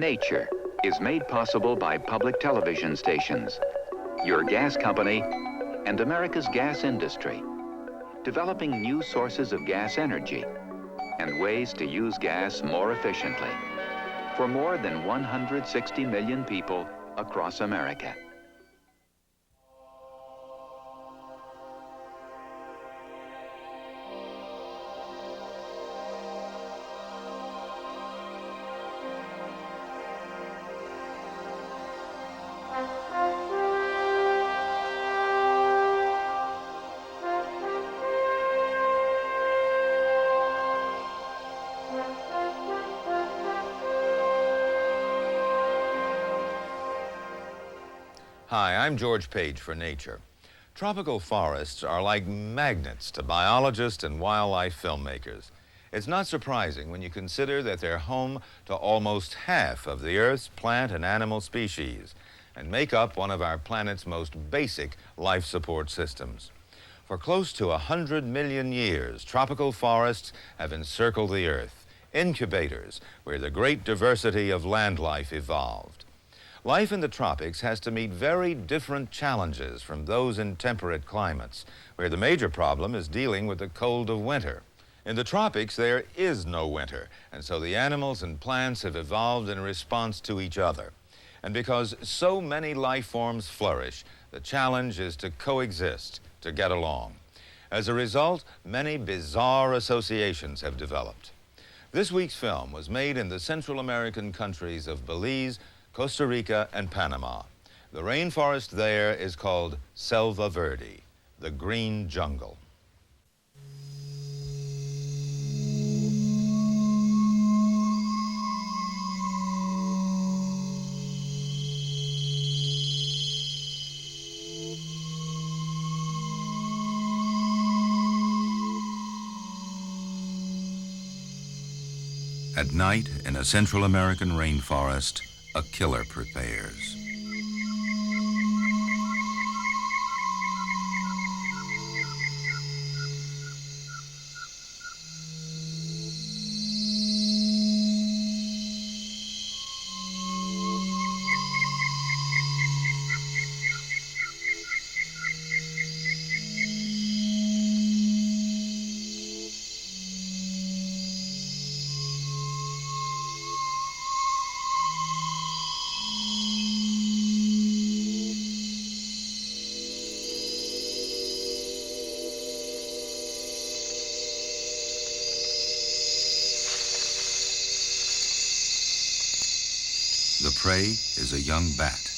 Nature is made possible by public television stations, your gas company, and America's gas industry, developing new sources of gas energy and ways to use gas more efficiently for more than 160 million people across America. Hi, I'm George Page for Nature. Tropical forests are like magnets to biologists and wildlife filmmakers. It's not surprising when you consider that they're home to almost half of the Earth's plant and animal species and make up one of our planet's most basic life support systems. For close to 100 million years, tropical forests have encircled the Earth, incubators where the great diversity of land life evolved. Life in the tropics has to meet very different challenges from those in temperate climates, where the major problem is dealing with the cold of winter. In the tropics, there is no winter, and so the animals and plants have evolved in response to each other. And because so many life forms flourish, the challenge is to coexist, to get along. As a result, many bizarre associations have developed. This week's film was made in the Central American countries of Belize, Costa Rica, and Panama. The rainforest there is called Selva Verde, the green jungle. At night, in a Central American rainforest, a killer prepares. The prey is a young bat.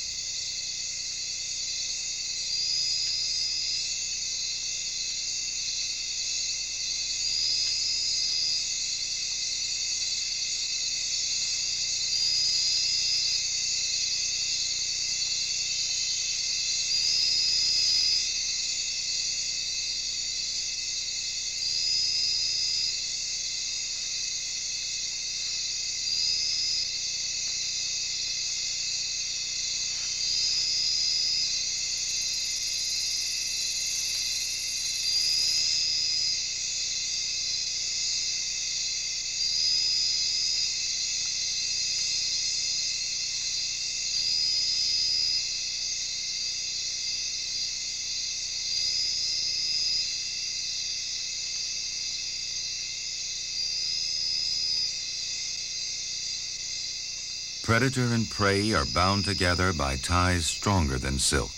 Predator and prey are bound together by ties stronger than silk.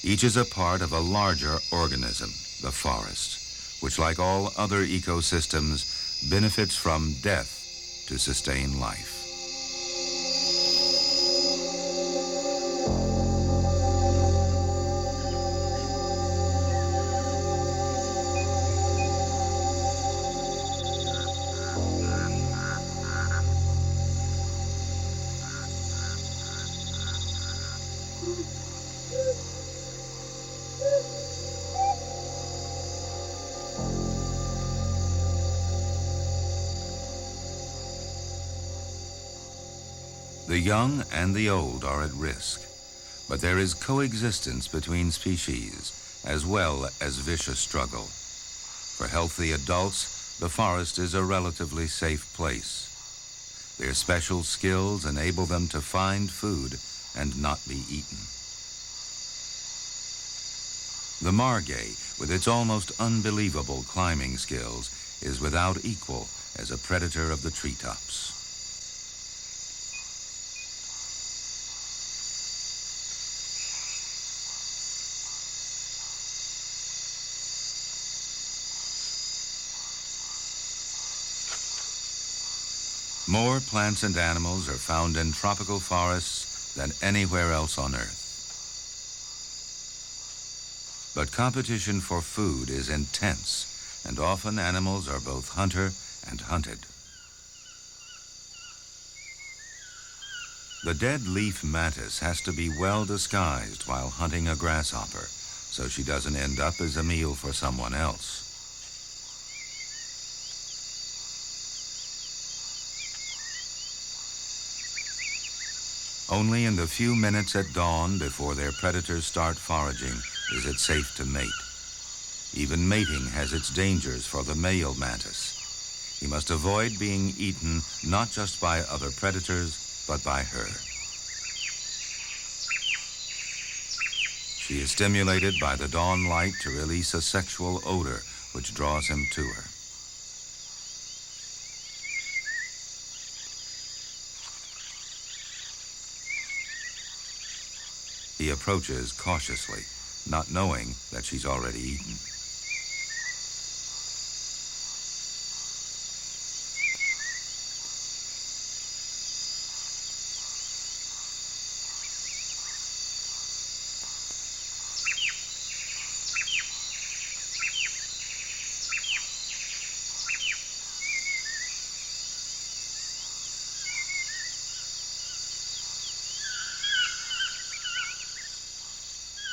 Each is a part of a larger organism, the forest, which, like all other ecosystems, benefits from death to sustain life. The young and the old are at risk, but there is coexistence between species as well as vicious struggle. For healthy adults, the forest is a relatively safe place. Their special skills enable them to find food and not be eaten. The margay, with its almost unbelievable climbing skills, is without equal as a predator of the treetops. More plants and animals are found in tropical forests than anywhere else on Earth. But competition for food is intense, and often animals are both hunter and hunted. The dead leaf mantis has to be well disguised while hunting a grasshopper, so she doesn't end up as a meal for someone else. Only in the few minutes at dawn before their predators start foraging is it safe to mate. Even mating has its dangers for the male mantis. He must avoid being eaten not just by other predators, but by her. She is stimulated by the dawn light to release a sexual odor which draws him to her. He approaches cautiously, not knowing that she's already eaten.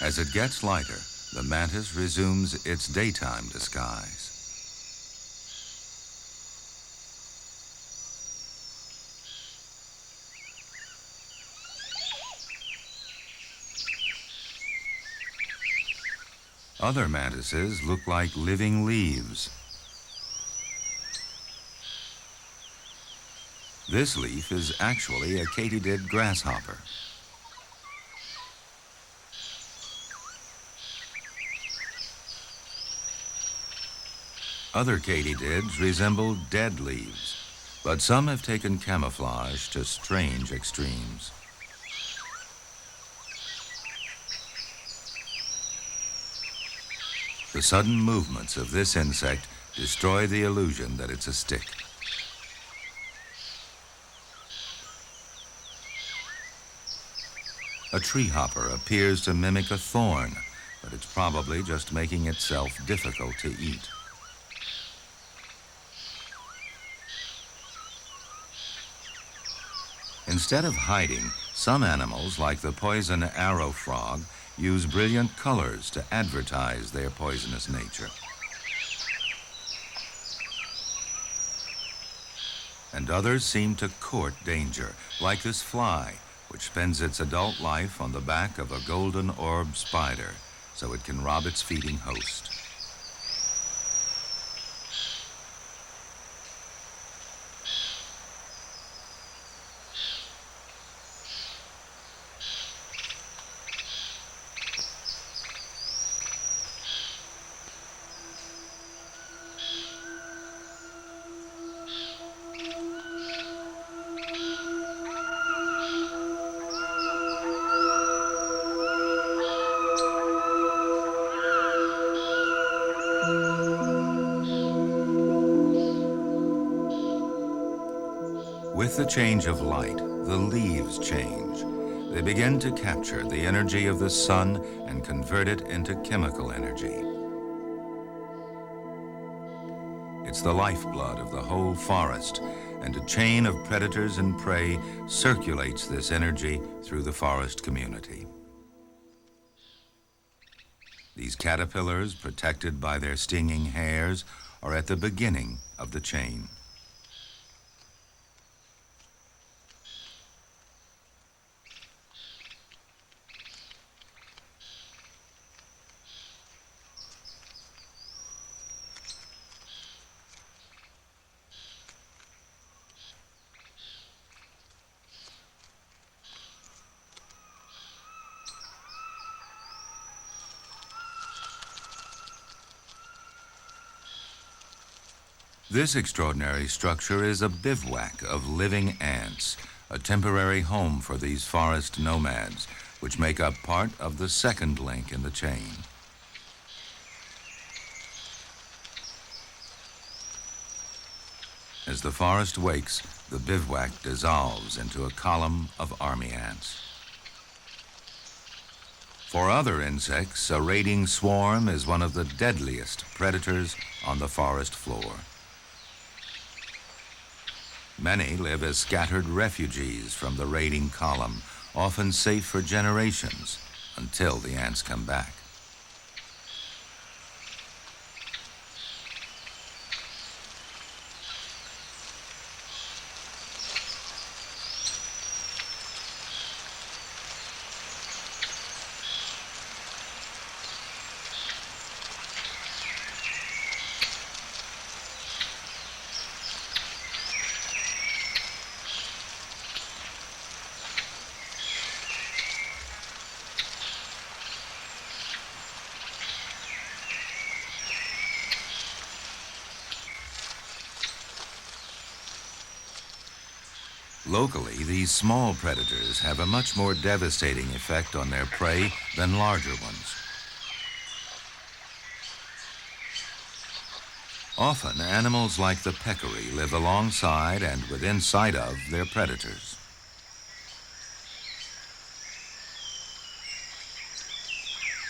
As it gets lighter, the mantis resumes its daytime disguise. Other mantises look like living leaves. This leaf is actually a katydid grasshopper. Other katydids resemble dead leaves, but some have taken camouflage to strange extremes. The sudden movements of this insect destroy the illusion that it's a stick. A tree hopper appears to mimic a thorn, but it's probably just making itself difficult to eat. Instead of hiding, some animals, like the poison arrow frog, use brilliant colors to advertise their poisonous nature. And others seem to court danger, like this fly, which spends its adult life on the back of a golden orb spider, so it can rob its feeding host. With the change of light, the leaves change. They begin to capture the energy of the sun and convert it into chemical energy. It's the lifeblood of the whole forest, and a chain of predators and prey circulates this energy through the forest community. These caterpillars, protected by their stinging hairs, are at the beginning of the chain. This extraordinary structure is a bivouac of living ants, a temporary home for these forest nomads, which make up part of the second link in the chain. As the forest wakes, the bivouac dissolves into a column of army ants. For other insects, a raiding swarm is one of the deadliest predators on the forest floor. Many live as scattered refugees from the raiding column, often safe for generations until the ants come back. Locally, these small predators have a much more devastating effect on their prey than larger ones. Often, animals like the peccary live alongside and within sight of their predators.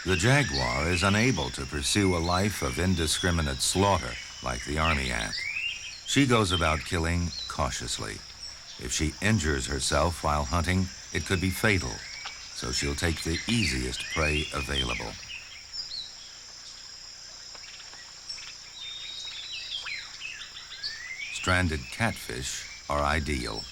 The jaguar is unable to pursue a life of indiscriminate slaughter like the army ant. She goes about killing cautiously. If she injures herself while hunting, it could be fatal, so she'll take the easiest prey available. Stranded catfish are ideal.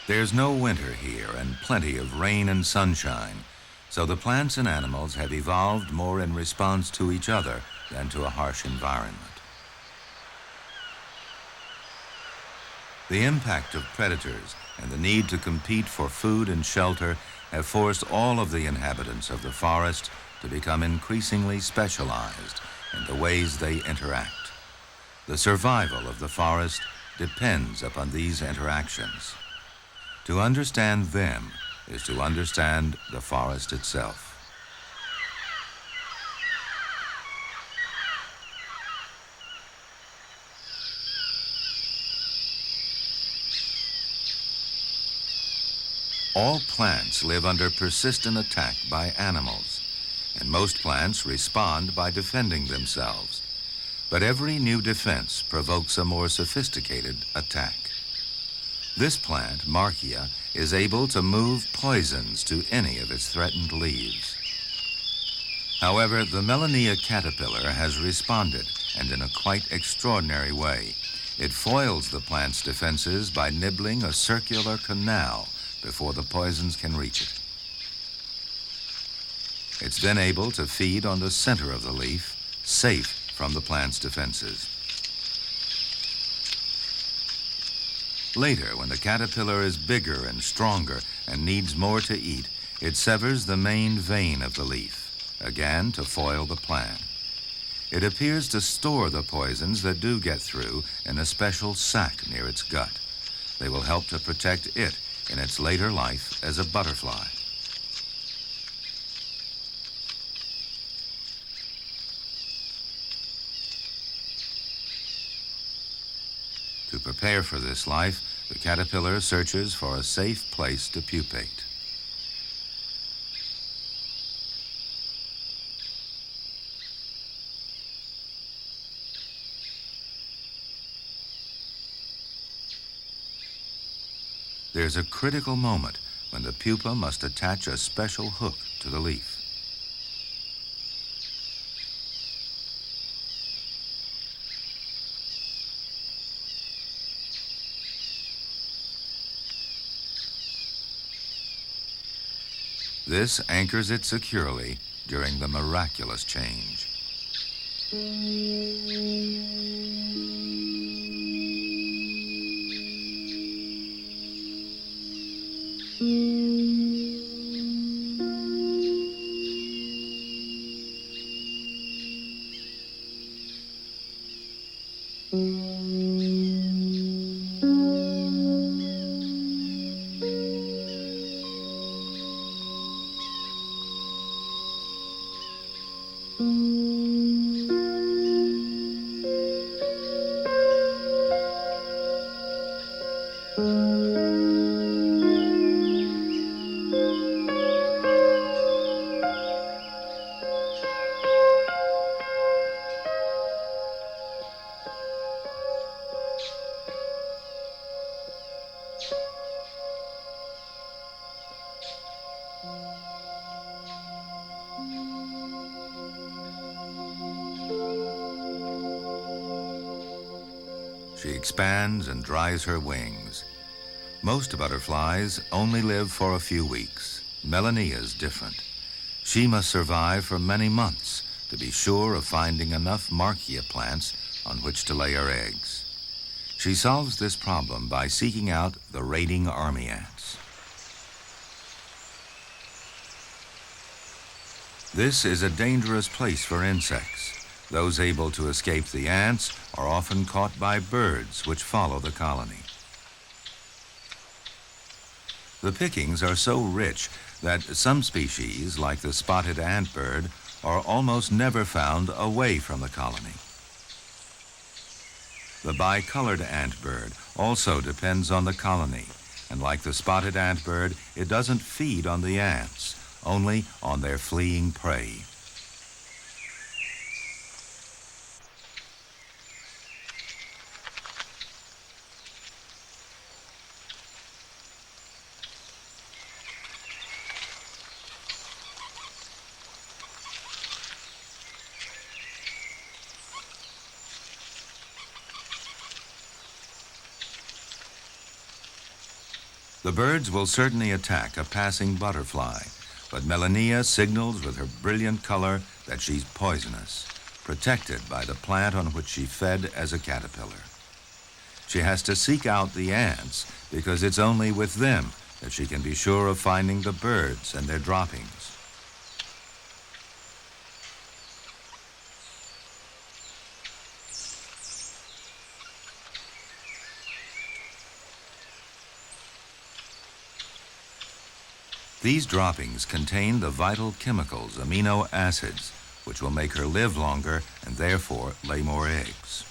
There's no winter here and plenty of rain and sunshine, so the plants and animals have evolved more in response to each other than to a harsh environment. The impact of predators and the need to compete for food and shelter have forced all of the inhabitants of the forest to become increasingly specialized in the ways they interact. The survival of the forest depends upon these interactions. To understand them is to understand the forest itself. All plants live under persistent attack by animals, and most plants respond by defending themselves. But every new defense provokes a more sophisticated attack. This plant, Marchia, is able to move poisons to any of its threatened leaves. However, the Melania caterpillar has responded, and in a quite extraordinary way. It foils the plant's defenses by nibbling a circular canal before the poisons can reach it. It's then able to feed on the center of the leaf, safe from the plant's defenses. Later, when the caterpillar is bigger and stronger and needs more to eat, it severs the main vein of the leaf, again to foil the plant. It appears to store the poisons that do get through in a special sac near its gut. They will help to protect it in its later life as a butterfly. prepare for this life, the caterpillar searches for a safe place to pupate. There's a critical moment when the pupa must attach a special hook to the leaf. This anchors it securely during the miraculous change. She expands and dries her wings. Most butterflies only live for a few weeks. Melania's different. She must survive for many months to be sure of finding enough marchia plants on which to lay her eggs. She solves this problem by seeking out the raiding army ants. This is a dangerous place for insects. Those able to escape the ants are often caught by birds which follow the colony. The pickings are so rich that some species, like the spotted antbird, are almost never found away from the colony. The bicolored antbird also depends on the colony, and like the spotted antbird, it doesn't feed on the ants, only on their fleeing prey. The birds will certainly attack a passing butterfly, but Melania signals with her brilliant color that she's poisonous, protected by the plant on which she fed as a caterpillar. She has to seek out the ants because it's only with them that she can be sure of finding the birds and their droppings. These droppings contain the vital chemicals, amino acids, which will make her live longer and therefore lay more eggs.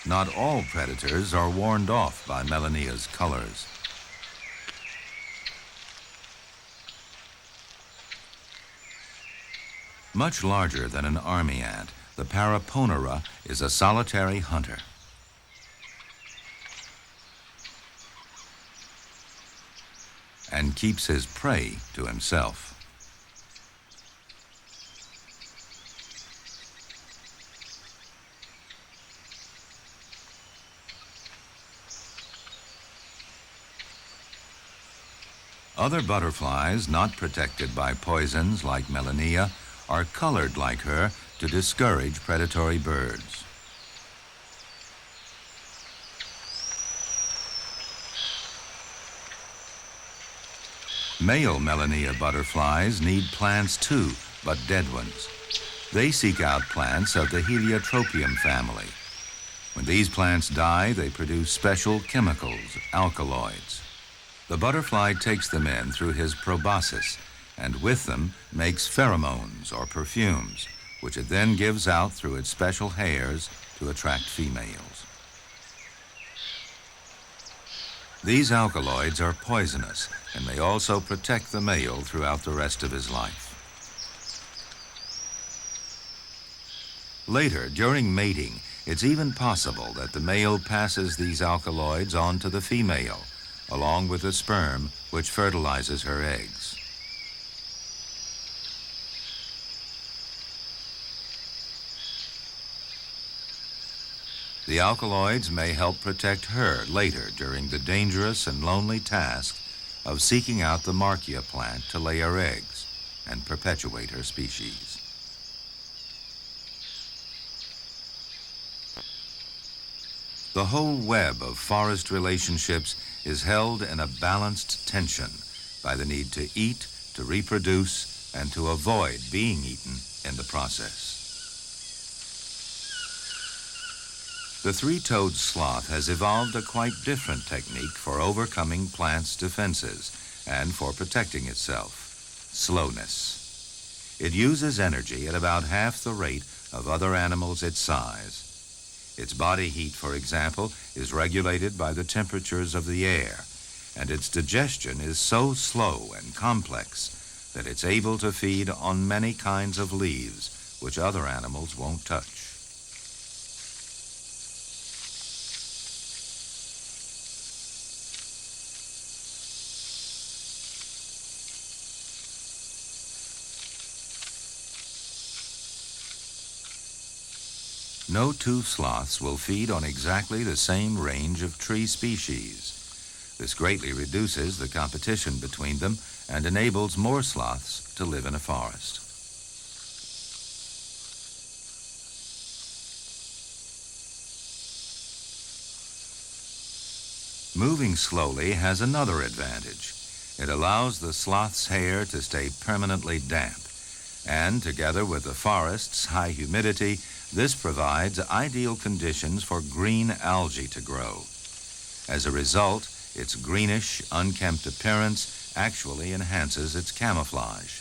Not all predators are warned off by Melania's colors. Much larger than an army ant, the Paraponera is a solitary hunter. And keeps his prey to himself. Other butterflies, not protected by poisons like Melania, are colored like her to discourage predatory birds. Male Melania butterflies need plants too, but dead ones. They seek out plants of the Heliotropium family. When these plants die, they produce special chemicals, alkaloids. The butterfly takes them in through his proboscis, and with them makes pheromones or perfumes, which it then gives out through its special hairs to attract females. These alkaloids are poisonous and may also protect the male throughout the rest of his life. Later, during mating, it's even possible that the male passes these alkaloids on to the female, along with the sperm which fertilizes her eggs. The alkaloids may help protect her later during the dangerous and lonely task of seeking out the marchia plant to lay her eggs and perpetuate her species. The whole web of forest relationships is held in a balanced tension by the need to eat, to reproduce, and to avoid being eaten in the process. The three-toed sloth has evolved a quite different technique for overcoming plants' defenses and for protecting itself: slowness. It uses energy at about half the rate of other animals its size. Its body heat, for example, is regulated by the temperatures of the air, and its digestion is so slow and complex that it's able to feed on many kinds of leaves which other animals won't touch. No two sloths will feed on exactly the same range of tree species. This greatly reduces the competition between them and enables more sloths to live in a forest. Moving slowly has another advantage. It allows the sloth's hair to stay permanently damp, and together with the forest's high humidity, this provides ideal conditions for green algae to grow. As a result, its greenish, unkempt appearance actually enhances its camouflage.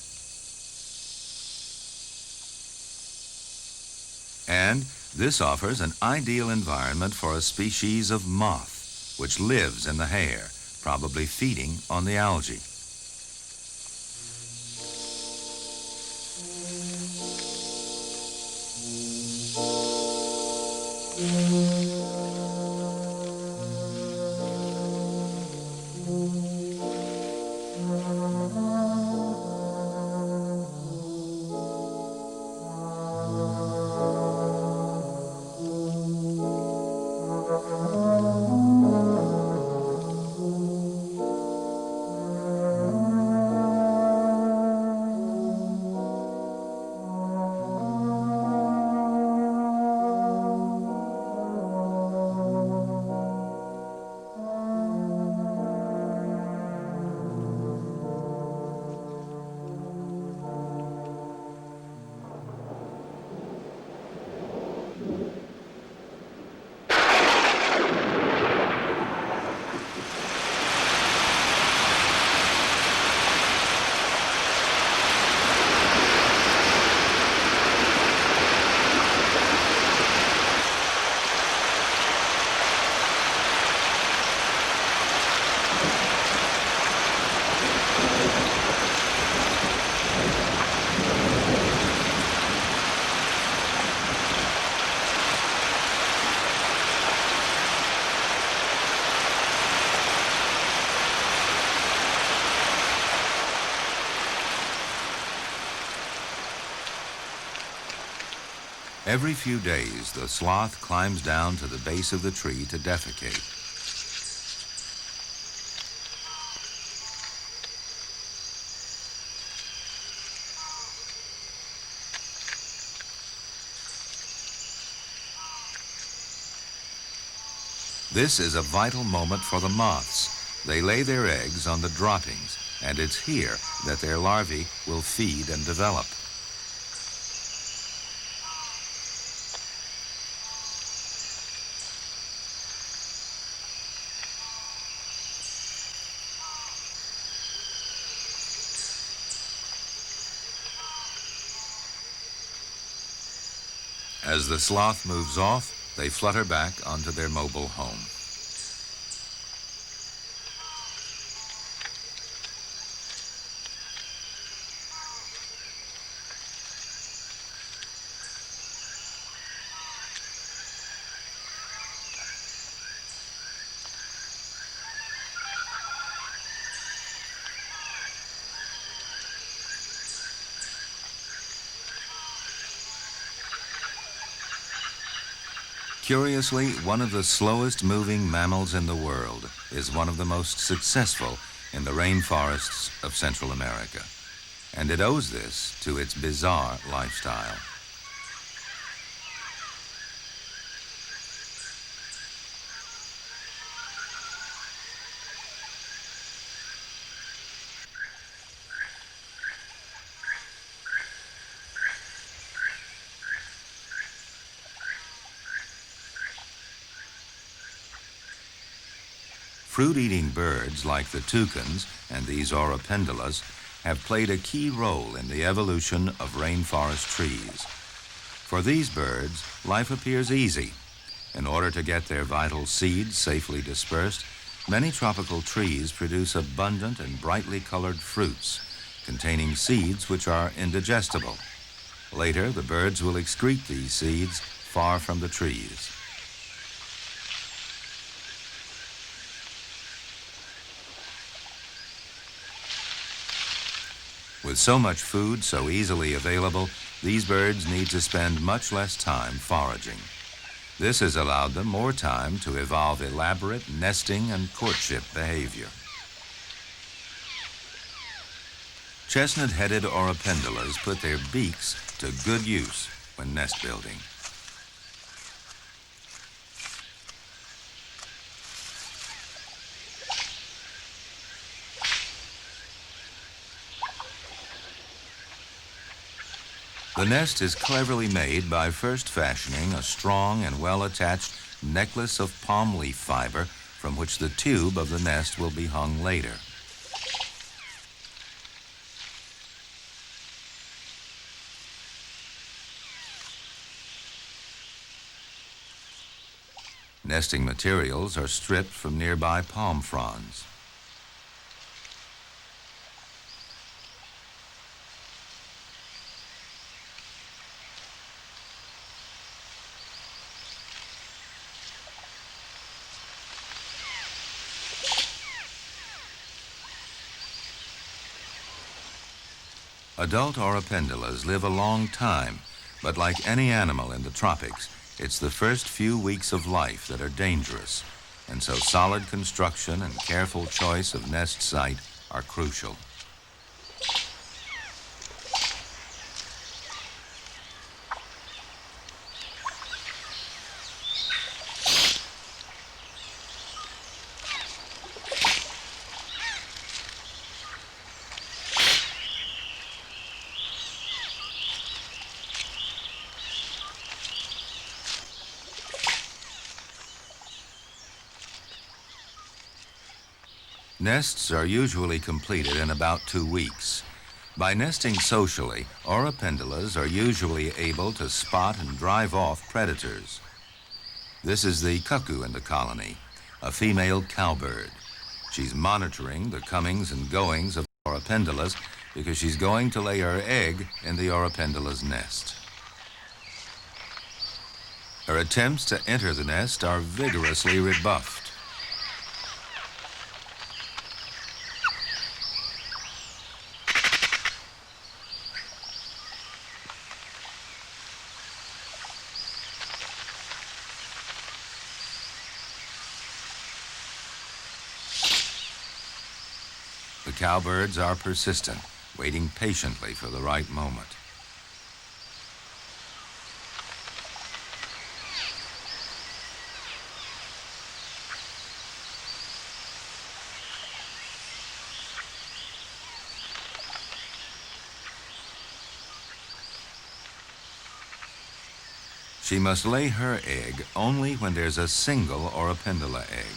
And this offers an ideal environment for a species of moth, which lives in the hair, probably feeding on the algae. Every few days, the sloth climbs down to the base of the tree to defecate. This is a vital moment for the moths. They lay their eggs on the droppings, and it's here that their larvae will feed and develop. As the sloth moves off, they flutter back onto their mobile home. Curiously, one of the slowest moving mammals in the world is one of the most successful in the rainforests of Central America. And it owes this to its bizarre lifestyle. Fruit-eating birds like the toucans and these oropendulas have played a key role in the evolution of rainforest trees. For these birds, life appears easy. In order to get their vital seeds safely dispersed, many tropical trees produce abundant and brightly colored fruits containing seeds which are indigestible. Later, the birds will excrete these seeds far from the trees. With so much food so easily available, these birds need to spend much less time foraging. This has allowed them more time to evolve elaborate nesting and courtship behavior. Chestnut-headed oropendulas put their beaks to good use when nest building. The nest is cleverly made by first fashioning a strong and well-attached necklace of palm leaf fiber from which the tube of the nest will be hung later. Nesting materials are stripped from nearby palm fronds. Adult oropendulas live a long time, but like any animal in the tropics, it's the first few weeks of life that are dangerous, and so solid construction and careful choice of nest site are crucial. Nests are usually completed in about 2 weeks. By nesting socially, oropendulas are usually able to spot and drive off predators. This is the cuckoo in the colony, a female cowbird. She's monitoring the comings and goings of oropendulas because she's going to lay her egg in the oropendula's nest. Her attempts to enter the nest are vigorously rebuffed. The cowbirds are persistent, waiting patiently for the right moment. She must lay her egg only when there's a single oropendula egg.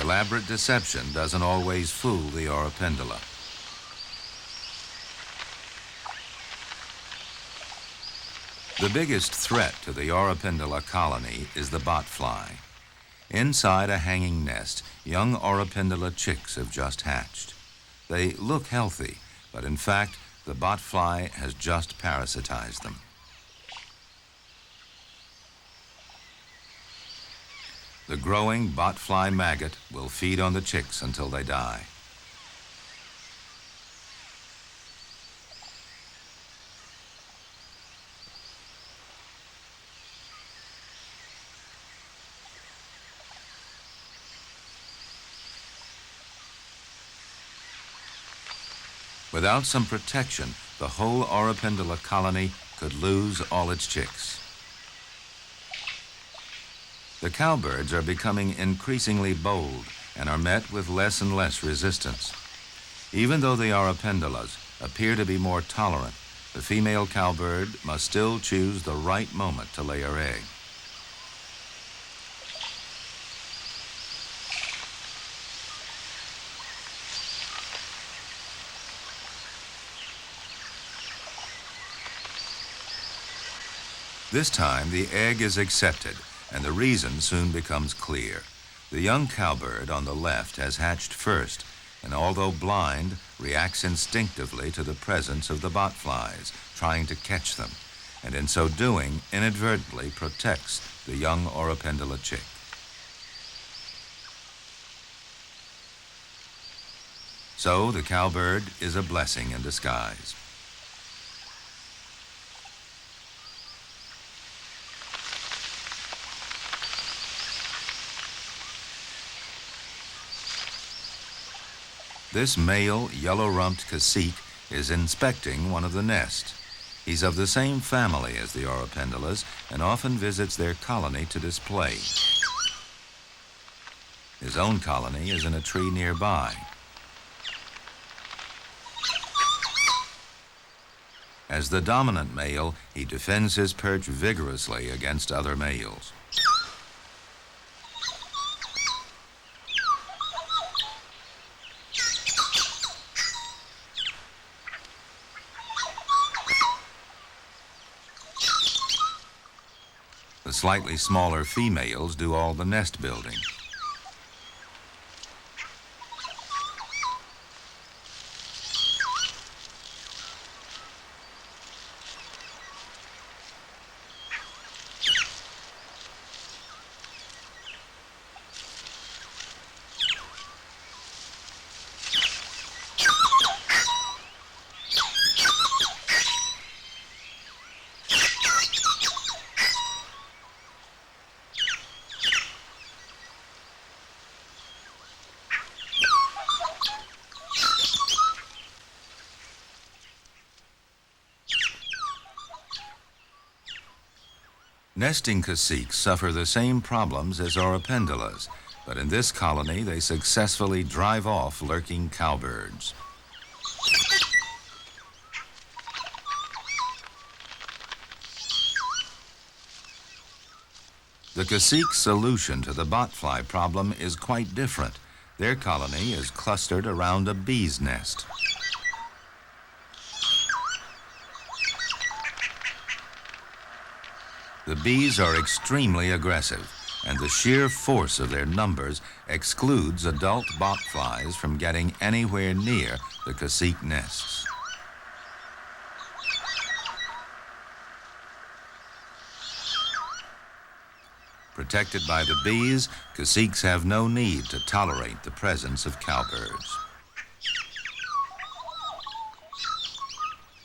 the elaborate deception doesn't always fool the Oropendola. The biggest threat to the Oropendola colony is the botfly. Inside a hanging nest, young Oropendola chicks have just hatched. They look healthy, but in fact, the botfly has just parasitized them. The growing botfly maggot will feed on the chicks until they die. Without some protection, the whole Oropendola colony could lose all its chicks. The cowbirds are becoming increasingly bold and are met with less and less resistance. Even though the Oropendolas appear to be more tolerant, the female cowbird must still choose the right moment to lay her egg. This time, the egg is accepted, and the reason soon becomes clear. The young cowbird on the left has hatched first, and although blind, reacts instinctively to the presence of the botflies, trying to catch them, and in so doing, inadvertently protects the young Oropendola chick. So the cowbird is a blessing in disguise. This male yellow-rumped cacique is inspecting one of the nests. He's of the same family as the Oropendolas and often visits their colony to display. His own colony is in a tree nearby. As the dominant male, he defends his perch vigorously against other males. The slightly smaller females do all the nest building. Nesting caciques suffer the same problems as Oropendolas, but in this colony they successfully drive off lurking cowbirds. The cacique's solution to the botfly problem is quite different. Their colony is clustered around a bee's nest. The bees are extremely aggressive, and the sheer force of their numbers excludes adult botflies from getting anywhere near the cacique nests. Protected by the bees, caciques have no need to tolerate the presence of cowbirds.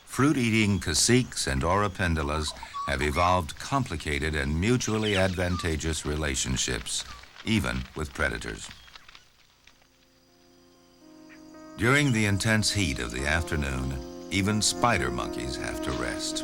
Fruit-eating caciques and Oropendolas have evolved complicated and mutually advantageous relationships, even with predators. During the intense heat of the afternoon, even spider monkeys have to rest.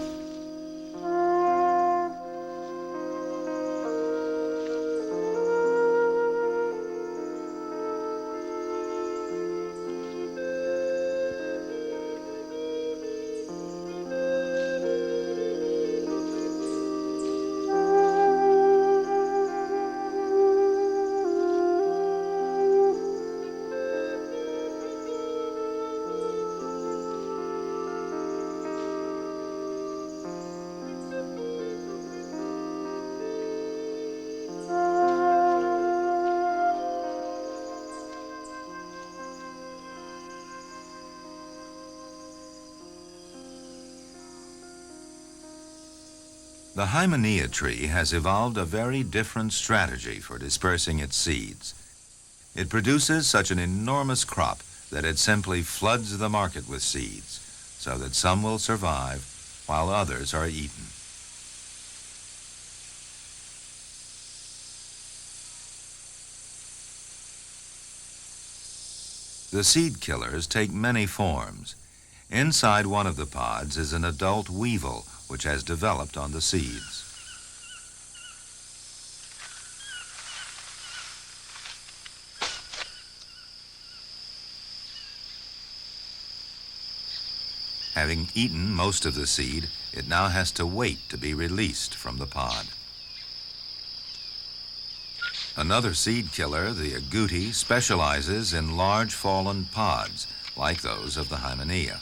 The Hymenaea tree has evolved a very different strategy for dispersing its seeds. It produces such an enormous crop that it simply floods the market with seeds, so that some will survive while others are eaten. The seed killers take many forms. Inside one of the pods is an adult weevil which has developed on the seeds. Having eaten most of the seed, it now has to wait to be released from the pod. Another seed killer, the agouti, specializes in large fallen pods, like those of the Hymenaea.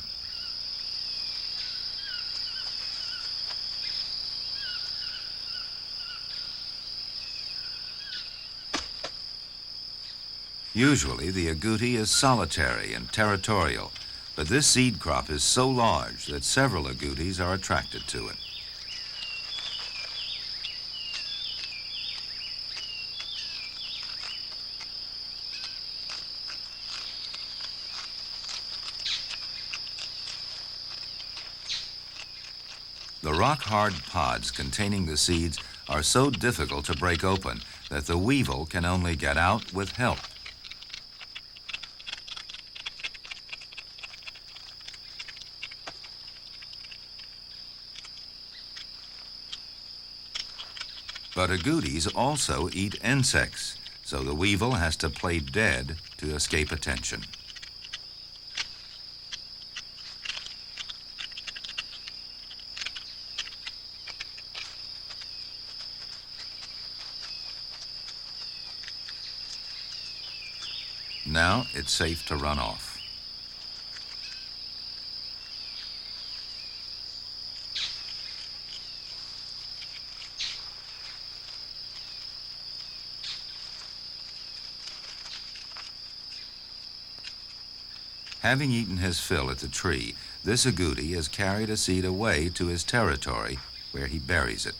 Usually, the agouti is solitary and territorial, but this seed crop is so large that several agoutis are attracted to it. The rock-hard pods containing the seeds are so difficult to break open that the weevil can only get out with help. But agoutis also eat insects, so the weevil has to play dead to escape attention. Now it's safe to run off. Having eaten his fill at the tree, this agouti has carried a seed away to his territory where he buries it.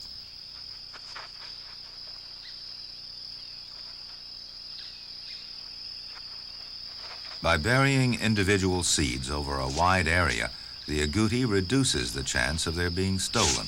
By burying individual seeds over a wide area, the agouti reduces the chance of their being stolen.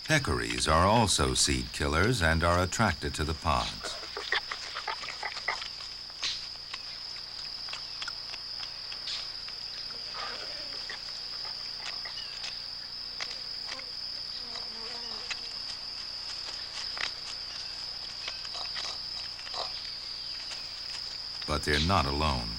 Peccaries are also seed killers and are attracted to the pods. But they're not alone.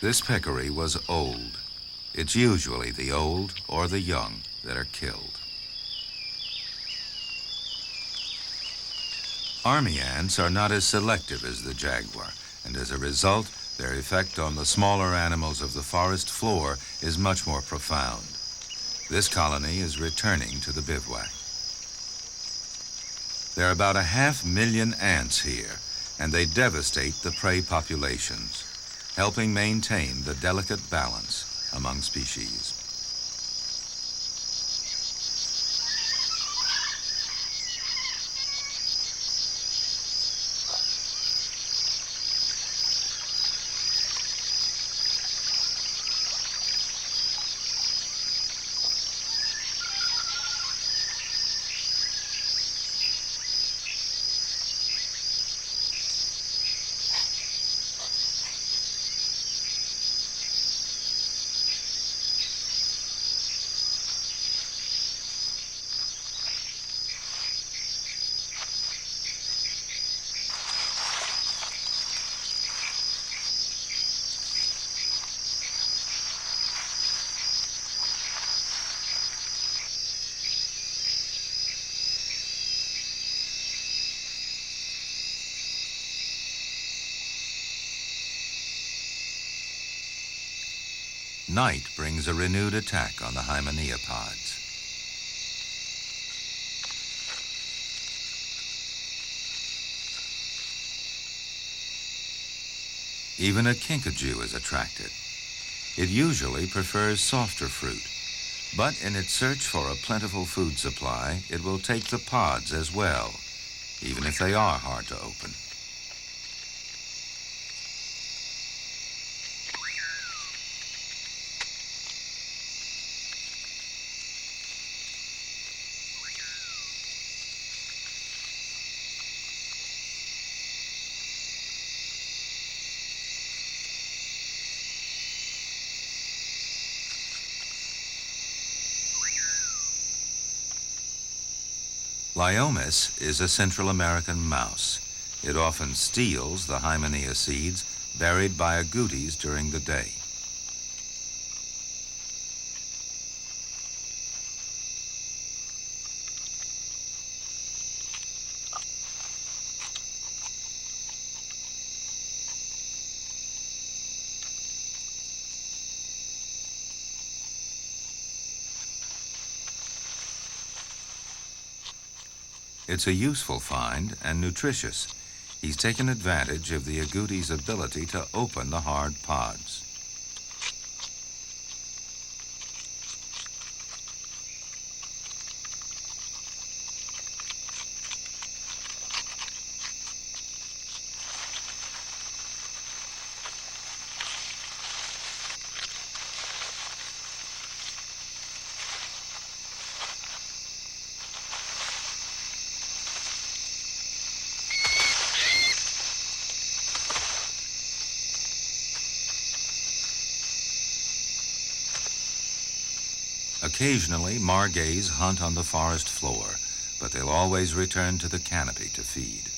This peccary was old. It's usually the old or the young that are killed. Army ants are not as selective as the jaguar, and as a result, their effect on the smaller animals of the forest floor is much more profound. This colony is returning to the bivouac. There are about 500,000 ants here, and they devastate the prey populations, helping maintain the delicate balance among species. Night brings a renewed attack on the hymeneopods. Even a kinkajou is attracted. It usually prefers softer fruit, but in its search for a plentiful food supply, it will take the pods as well, even if they are hard to open. Lyomis is a Central American mouse. It often steals the hymenea seeds buried by agoutis during the day. It's a useful find and nutritious. He's taken advantage of the agouti's ability to open the hard pods. Occasionally, margays hunt on the forest floor, but they'll always return to the canopy to feed.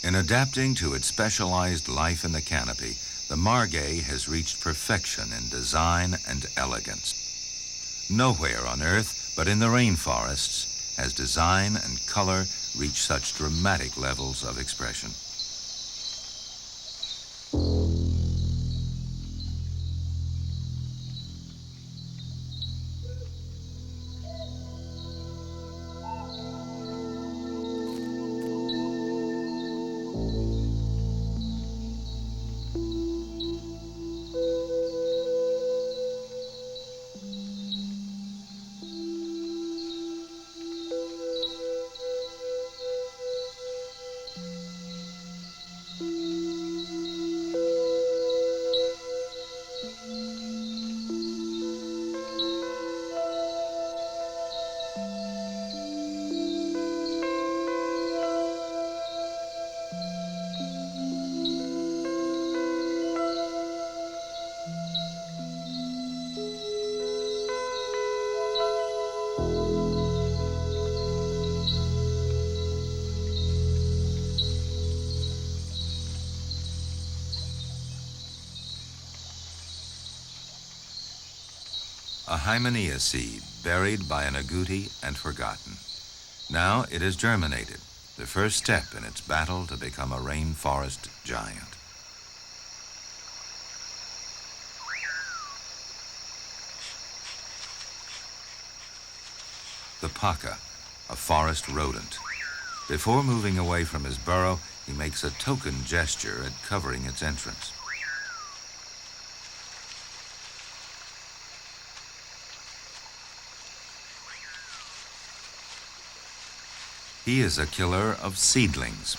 In adapting to its specialized life in the canopy, the margay has reached perfection in design and elegance. Nowhere on Earth, but in the rainforests, has design and color reached such dramatic levels of expression. A hymenaea seed buried by an agouti and forgotten. Now it has germinated, the first step in its battle to become a rainforest giant. The paca, a forest rodent. Before moving away from his burrow, he makes a token gesture at covering its entrance. He is a killer of seedlings.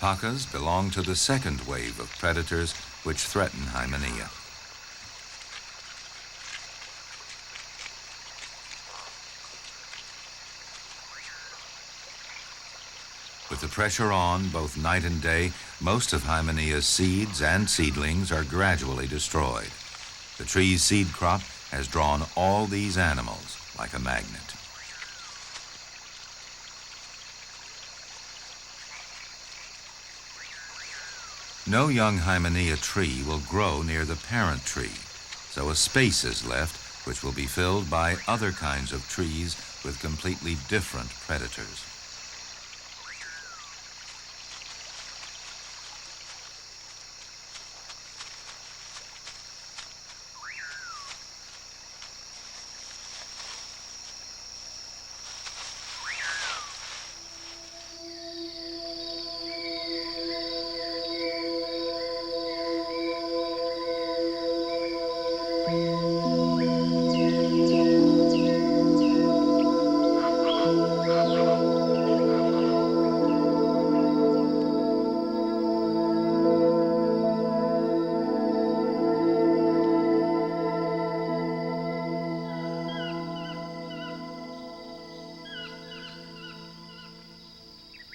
Pacas belong to the second wave of predators which threaten hymenaea. With the pressure on both night and day, most of hymenaea's seeds and seedlings are gradually destroyed. The tree's seed crop has drawn all these animals like a magnet. No young hymenaea tree will grow near the parent tree, so a space is left which will be filled by other kinds of trees with completely different predators.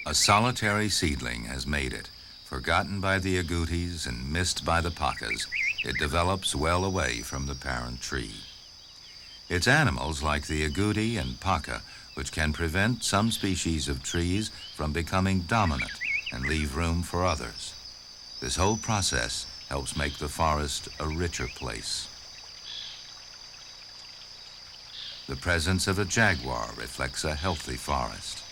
A solitary seedling has made it. Forgotten by the agoutis and missed by the pacas, it develops well away from the parent tree. It's animals like the agouti and paca which can prevent some species of trees from becoming dominant and leave room for others. This whole process helps make the forest a richer place. The presence of a jaguar reflects a healthy forest.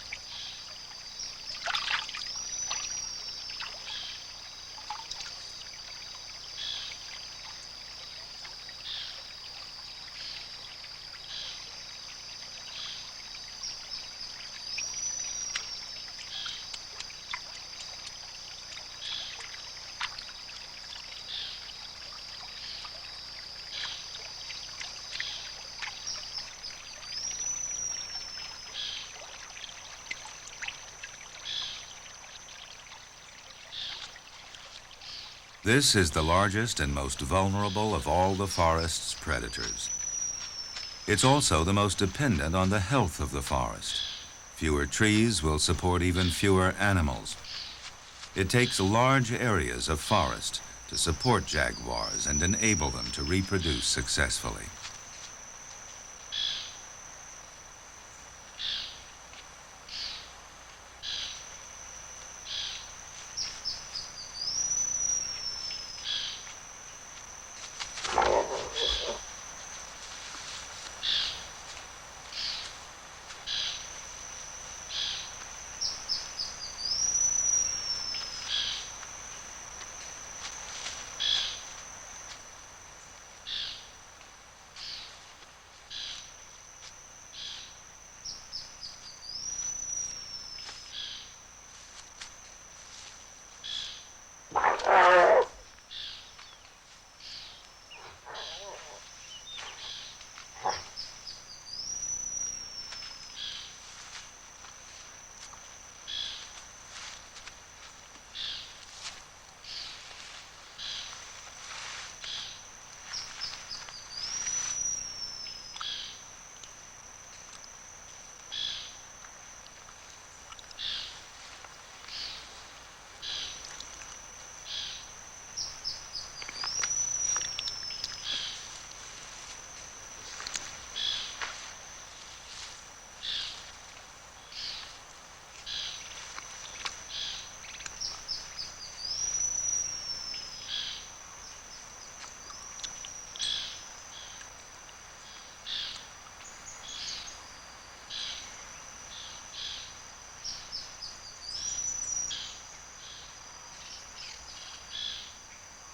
This is the largest and most vulnerable of all the forest's predators. It's also the most dependent on the health of the forest. Fewer trees will support even fewer animals. It takes large areas of forest to support jaguars and enable them to reproduce successfully.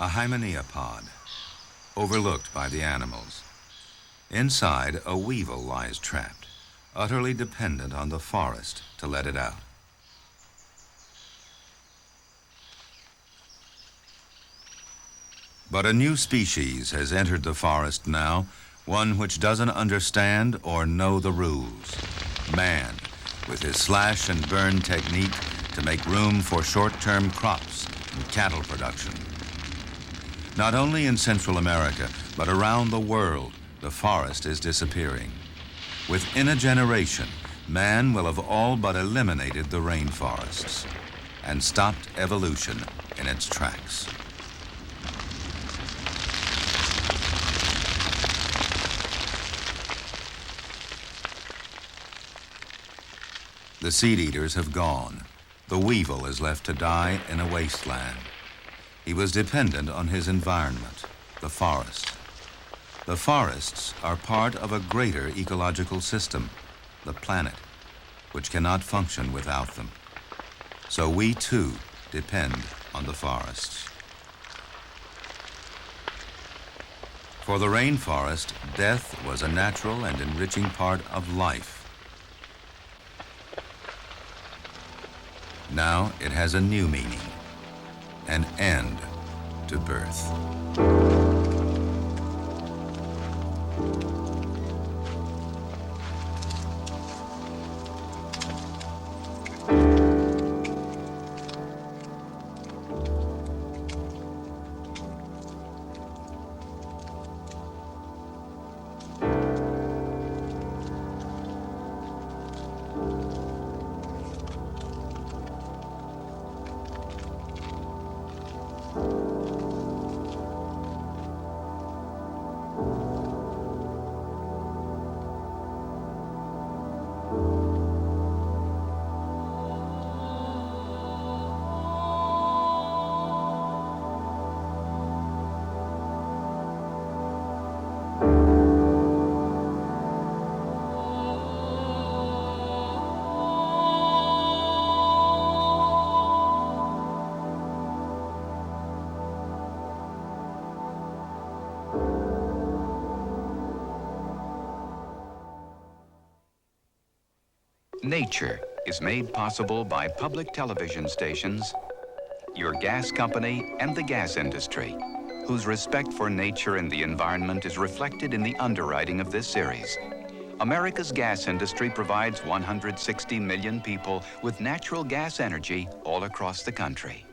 A hymenaea pod, overlooked by the animals. Inside, a weevil lies trapped, utterly dependent on the forest to let it out. But a new species has entered the forest now, one which doesn't understand or know the rules. Man, with his slash and burn technique to make room for short-term crops and cattle production. Not only in Central America, but around the world, the forest is disappearing. Within a generation, man will have all but eliminated the rainforests and stopped evolution in its tracks. The seed eaters have gone. The weevil is left to die in a wasteland. He was dependent on his environment, the forest. The forests are part of a greater ecological system, the planet, which cannot function without them. So we too depend on the forests. For the rainforest, death was a natural and enriching part of life. Now it has a new meaning, an end to birth. Nature is made possible by public television stations, your gas company, and the gas industry, whose respect for nature and the environment is reflected in the underwriting of this series. America's gas industry provides 160 million people with natural gas energy all across the country.